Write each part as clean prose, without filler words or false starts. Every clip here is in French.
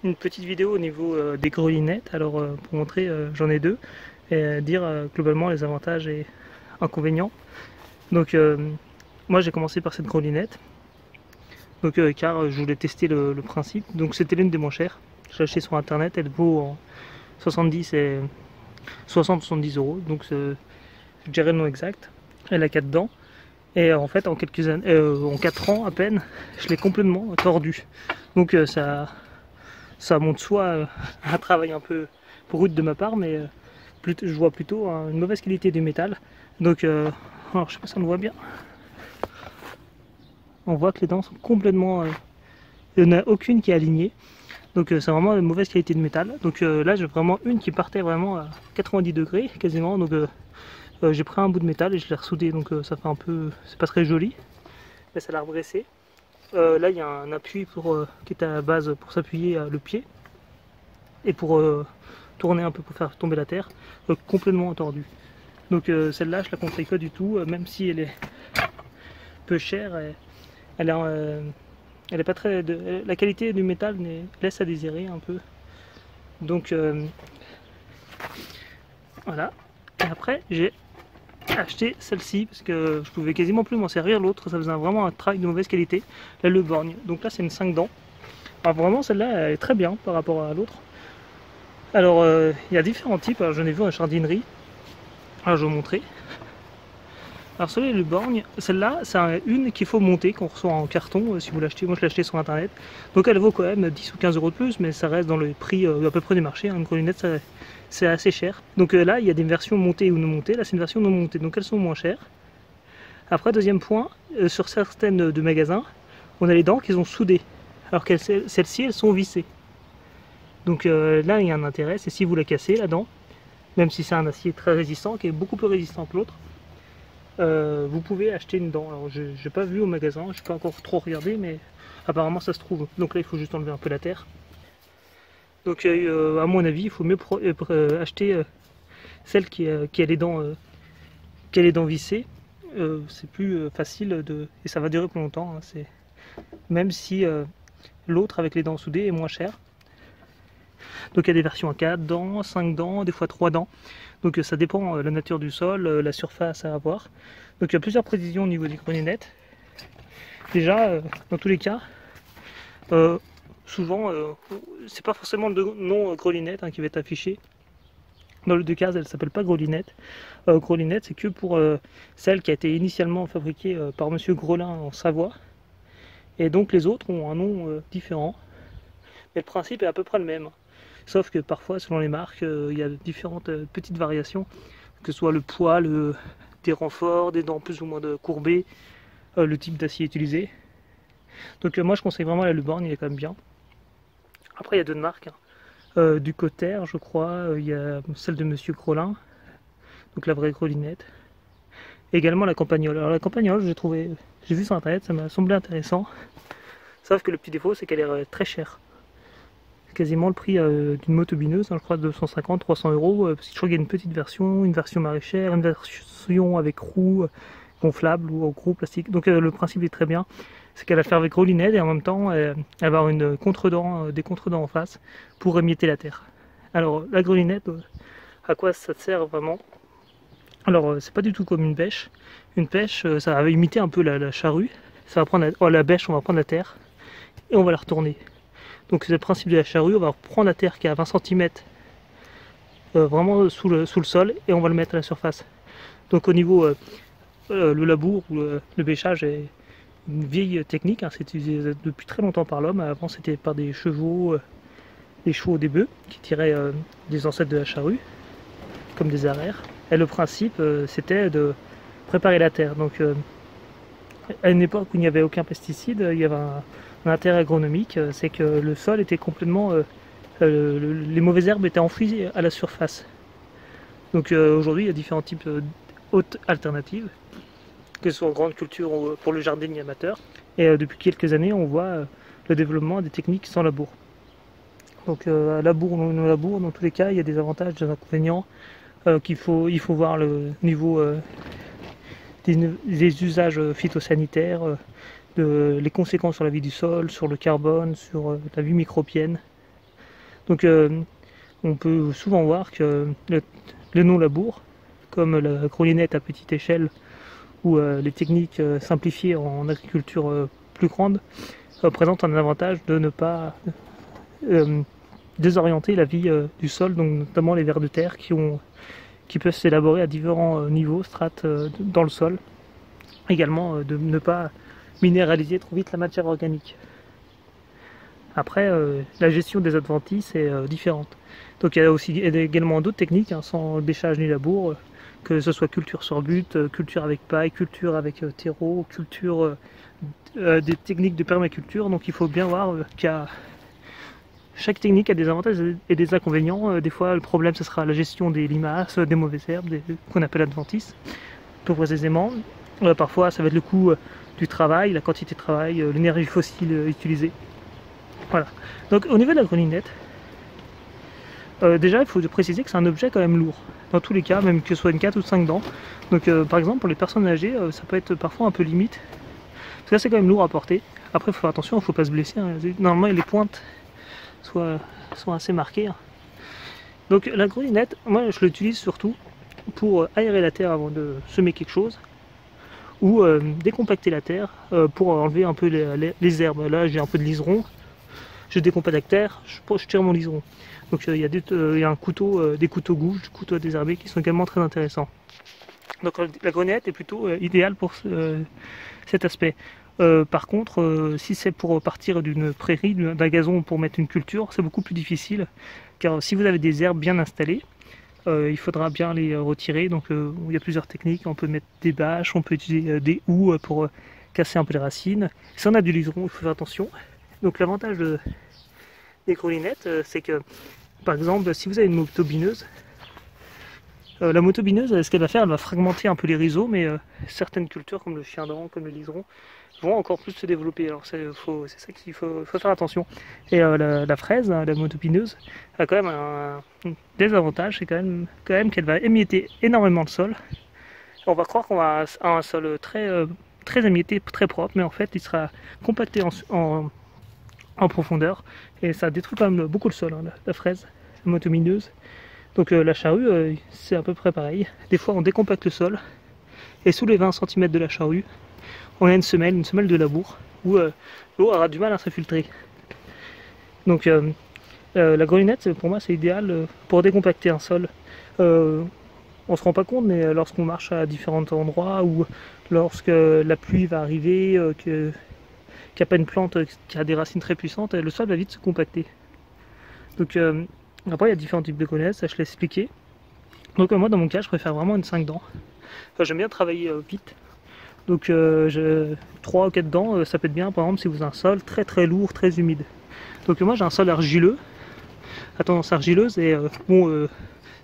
une petite vidéo au niveau des grelinettes. Alors pour montrer, j'en ai deux et dire globalement les avantages et inconvénients. Donc moi j'ai commencé par cette grelinette. Donc car je voulais tester le principe. Donc c'était l'une des moins chères. Je l'ai acheté sur internet, elle vaut en 70 et 60-70 euros. Donc je dirais le nom exact. Elle a 4 dents. Et en fait, en quelques années, en 4 ans à peine, je l'ai complètement tordu. Donc ça montre soit un travail un peu brut de ma part, mais je vois plutôt une mauvaise qualité du métal. Donc, alors je sais pas si on le voit bien. On voit que les dents sont complètement, il n'y en a aucune qui est alignée. Donc c'est vraiment une mauvaise qualité de métal. Donc là j'ai vraiment une qui partait vraiment à 90 degrés quasiment. Donc j'ai pris un bout de métal et je l'ai ressoudé. Donc ça fait un peu, c'est pas très joli, mais ça l'a redressé. Là il y a un appui qui est à la base pour s'appuyer le pied et pour tourner un peu pour faire tomber la terre, complètement tordue. Donc celle-là je la conseille pas du tout, même si elle est peu chère. Elle est, elle est pas très, la qualité du métal laisse à désirer un peu. Donc voilà. Et après j'ai acheté celle-ci parce que je pouvais quasiment plus m'en servir. L'autre ça faisait vraiment un travail de mauvaise qualité. Là le borgne. Donc là c'est une 5 dents. Alors vraiment celle-là elle est très bien par rapport à l'autre. Alors il y a différents types. Alors j'en ai vu en jardinerie. Alors je vais vous montrer. Alors celui le borgne, celle-là, c'est une qu'il faut monter, qu'on reçoit en carton si vous l'achetez. Moi je l'ai acheté sur internet. Donc elle vaut quand même 10 ou 15 euros de plus, mais ça reste dans le prix à peu près du marché. Une grelinette c'est assez cher. Donc là il y a des versions montées ou non montées. Là c'est une version non montée, donc elles sont moins chères. Après deuxième point, sur certaines de magasins, on a les dents qui sont soudées. Alors que celles-ci elles sont vissées. Donc là il y a un intérêt, c'est si vous la cassez la dent, même si c'est un acier très résistant, qui est beaucoup plus résistant que l'autre. Vous pouvez acheter une dent. Alors, je n'ai pas vu au magasin, je n'ai pas encore trop regardé, mais apparemment ça se trouve. Donc là, il faut juste enlever un peu la terre. Donc, à mon avis, il faut mieux acheter celle qui a les dents vissées. C'est plus facile et ça va durer plus longtemps. Hein, même si l'autre avec les dents soudées est moins cher. Donc il y a des versions à 4 dents, 5 dents, des fois 3 dents. Donc ça dépend de la nature du sol, la surface à avoir. Donc il y a plusieurs précisions au niveau des grelinettes. Déjà, dans tous les cas, souvent, c'est pas forcément le nom grelinette qui va être affiché. Dans le deux cas, elle s'appelle pas grelinette. Grelinette, c'est que pour celle qui a été initialement fabriquée par Monsieur Grelin en Savoie. Et donc les autres ont un nom différent. Mais le principe est à peu près le même. Sauf que parfois, selon les marques, il y a différentes petites variations, que ce soit le poids, des renforts, des dents plus ou moins courbées, le type d'acier utilisé. Donc moi je conseille vraiment la Luborne, il est quand même bien. Après il y a d'autres marques, hein. Du Cotter je crois, il y a celle de Monsieur Crolin, donc la vraie grelinette. Également la Campagnole. Alors la Campagnole j'ai vu sur internet, ça m'a semblé intéressant. Sauf que le petit défaut c'est qu'elle est très chère. Quasiment le prix d'une motobineuse, hein, je crois 250-300 euros, parce que je crois qu'il y a une petite version, une version maraîchère, une version avec roue gonflable ou en gros plastique. Donc le principe est très bien, c'est qu'elle va faire avec grelinette et en même temps elle va avoir une contredent, des contredents en face pour émietter la terre. Alors la grelinette, à quoi ça sert vraiment? Alors c'est pas du tout comme une bêche. Une pêche, ça va imiter un peu la charrue. Ça va prendre la bêche, on va prendre la terre et on va la retourner. Donc c'est le principe de la charrue, on va prendre la terre qui est à 20 cm vraiment sous le sol et on va le mettre à la surface. Donc au niveau le labour ou le bêchage est une vieille technique, hein, c'est utilisé depuis très longtemps par l'homme. Avant c'était par des chevaux des bœufs qui tiraient des ancêtres de la charrue, comme des arrières. Et le principe c'était de préparer la terre. Donc à une époque où il n'y avait aucun pesticide, il y avait un intérêt agronomique, c'est que le sol était complètement, les mauvaises herbes étaient enfouies à la surface. Donc aujourd'hui il y a différents types d'hôtes alternatives, que ce soit en grande culture ou pour le jardinier amateur. Et depuis quelques années on voit le développement des techniques sans labour. Donc labour ou non labour, dans tous les cas il y a des avantages, des inconvénients, il faut voir le niveau des usages phytosanitaires, les conséquences sur la vie du sol, sur le carbone, sur la vie microbienne. Donc on peut souvent voir que le non-labour, comme la grelinette à petite échelle ou les techniques simplifiées en agriculture plus grande, présentent un avantage de ne pas désorienter la vie du sol, donc notamment les vers de terre qui peuvent s'élaborer à différents niveaux, strates dans le sol. Également de ne pas minéraliser trop vite la matière organique. Après, la gestion des adventices est différente. Donc il y a aussi également d'autres techniques, hein, sans bêchage ni labour, que ce soit culture sur but, culture avec paille, culture avec terreau, culture des techniques de permaculture. Donc il faut bien voir qu'il y a chaque technique a des avantages et des inconvénients. Des fois, le problème, ce sera la gestion des limaces, des mauvaises herbes, qu'on appelle adventices, plus précisément. Parfois, ça va être le coût du travail, la quantité de travail, l'énergie fossile utilisée. Voilà. Donc, au niveau de la grelinette, déjà, il faut préciser que c'est un objet quand même lourd. Dans tous les cas, même que ce soit une 4 ou 5 dents. Donc, par exemple, pour les personnes âgées, ça peut être parfois un peu limite. Parce que c'est quand même lourd à porter. Après, il faut faire attention, il ne faut pas se blesser. Hein. Normalement, les pointes sont assez marquées. Hein. Donc, la grelinette, moi, je l'utilise surtout pour aérer la terre avant de semer quelque chose, ou décompacter la terre pour enlever un peu les herbes. Là, j'ai un peu de liseron, je décompacte la terre, je tire mon liseron. Donc il y a un couteau, des couteaux gouges, des couteaux désherbés qui sont également très intéressants. Donc la grelinette est plutôt idéale pour cet aspect. Par contre, si c'est pour partir d'une prairie, d'un gazon pour mettre une culture, c'est beaucoup plus difficile, car si vous avez des herbes bien installées, il faudra bien les retirer. Donc il y a plusieurs techniques, on peut mettre des bâches, on peut utiliser des houes pour casser un peu les racines. Si on a du liseron, il faut faire attention. Donc l'avantage des grelinettes, c'est que par exemple si vous avez une motobineuse, la motobineuse, ce qu'elle va faire, elle va fragmenter un peu les rizeaux, mais certaines cultures comme le fiendran, comme le liseron, vont encore plus se développer. Alors c'est ça qu'il faut faire attention. Et la fraise, hein, la motopineuse, a quand même un désavantage, c'est quand même qu'elle va émietter énormément le sol. On va croire qu'on va avoir un sol très émietté, très propre, mais en fait il sera compacté en profondeur, et ça détruit quand même beaucoup le sol, hein, la fraise, la motopineuse. Donc la charrue, c'est à peu près pareil. Des fois on décompacte le sol, et sous les 20 cm de la charrue, on a une semelle de labour, où l'eau aura du mal à s'infiltrer. Donc la grelinette, pour moi, c'est idéal pour décompacter un sol. On se rend pas compte, mais lorsqu'on marche à différents endroits, ou lorsque la pluie va arriver, qu'il n'y a pas une plante qui a des racines très puissantes, le sol va vite se compacter. Donc après, il y a différents types de grelinette, ça je l'ai expliqué. Donc moi, dans mon cas, je préfère vraiment une 5 dents. Enfin, j'aime bien travailler vite. Donc 3 ou 4 dents, ça peut être bien, par exemple, si vous avez un sol très très lourd, très humide. Donc moi, j'ai un sol argileux, à tendance argileuse, et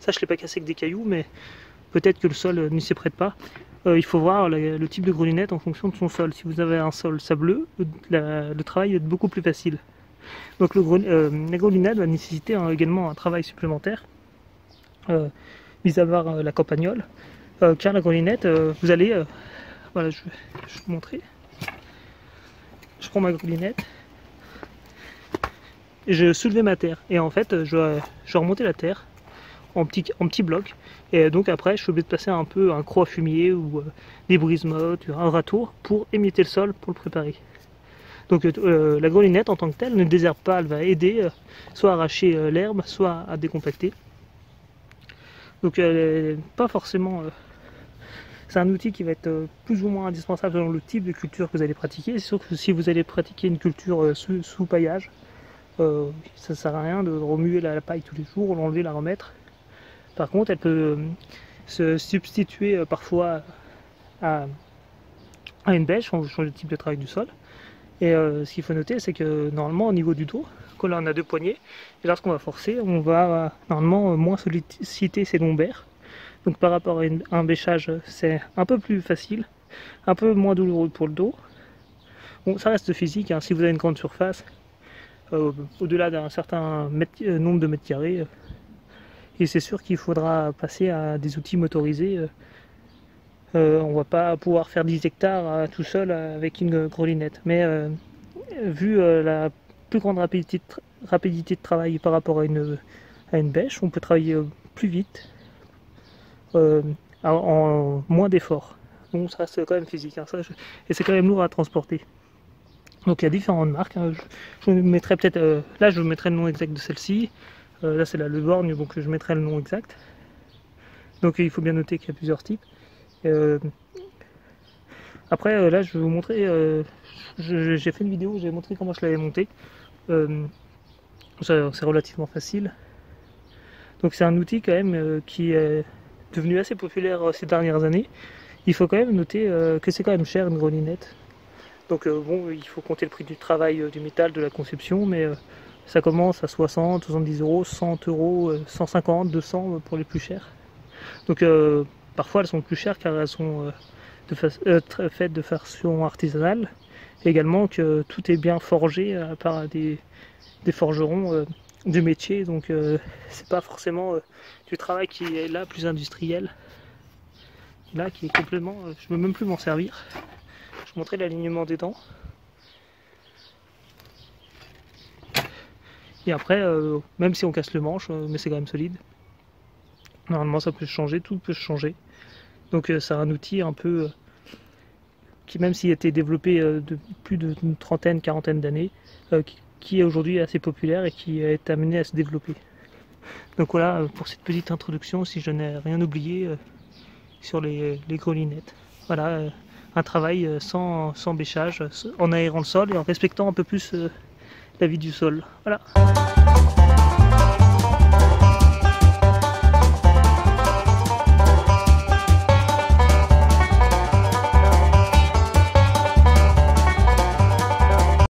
ça je l'ai pas cassé avec des cailloux, mais peut-être que le sol ne s'y prête pas. Il faut voir le type de grelinette en fonction de son sol. Si vous avez un sol sableux, le travail est beaucoup plus facile. Donc la grelinette va nécessiter également un travail supplémentaire, mis à part la campagnole, car la grelinette, vous allez... voilà, je vais vous montrer. Je prends ma grelinette, et je soulevais ma terre, et en fait je vais remonter la terre en petits blocs, et donc après je suis obligé de passer un peu un croc à fumier ou des brise-mottes, un râteau pour émietter le sol, pour le préparer. Donc la grelinette en tant que telle ne désherbe pas, elle va aider soit à arracher l'herbe, soit à décompacter. Donc pas forcément... c'est un outil qui va être plus ou moins indispensable selon le type de culture que vous allez pratiquer. C'est sûr que si vous allez pratiquer une culture sous paillage, ça ne sert à rien de remuer la paille tous les jours, l'enlever, la remettre. Par contre, elle peut se substituer parfois à une bêche, on change de type de travail du sol. Et ce qu'il faut noter, c'est que normalement au niveau du dos, quand là on a deux poignets, et lorsqu'on va forcer, on va normalement moins solliciter ses lombaires. Donc par rapport à un bêchage, c'est un peu plus facile, un peu moins douloureux pour le dos. Bon, ça reste physique, hein, si vous avez une grande surface, au-delà d'un certain nombre de mètres carrés, et c'est sûr qu'il faudra passer à des outils motorisés. On va pas pouvoir faire 10 hectares tout seul avec une grelinette. Mais vu plus grande rapidité de travail par rapport à une bêche. On peut travailler plus vite, en moins d'efforts. Bon, ça reste quand même physique, hein, et c'est quand même lourd à transporter. Donc il y a différentes marques, hein. Je mettrai peut-être, là je mettrai le nom exact de celle-ci. Là c'est la Le Borgne, donc je mettrai le nom exact. Donc il faut bien noter qu'il y a plusieurs types. Après là je vais vous montrer, j'ai fait une vidéo où j'ai montré comment je l'avais monté. C'est relativement facile. Donc c'est un outil quand même qui est devenu assez populaire ces dernières années. Il faut quand même noter que c'est quand même cher une grelinette. Donc bon, il faut compter le prix du travail du métal, de la conception, mais ça commence à 60, 70 euros, 100 euros, 150, 200 pour les plus chers. Donc parfois elles sont plus chères car elles sont faites de façon artisanale. Et également que tout est bien forgé par des forgerons du métier, donc c'est pas forcément du travail qui est là plus industriel. Là qui est complètement, je ne peux même plus m'en servir. Je vous montrer l'alignement des dents. Et après, même si on casse le manche, mais c'est quand même solide. Normalement ça peut se changer, tout peut se changer. Donc c'est un outil un peu qui, même s'il a été développé de plus d'une trentaine, quarantaine d'années, qui est aujourd'hui assez populaire et qui est amené à se développer. Donc voilà pour cette petite introduction, si je n'ai rien oublié sur les grelinettes. Voilà, un travail sans bêchage, en aérant le sol et en respectant un peu plus la vie du sol. Voilà.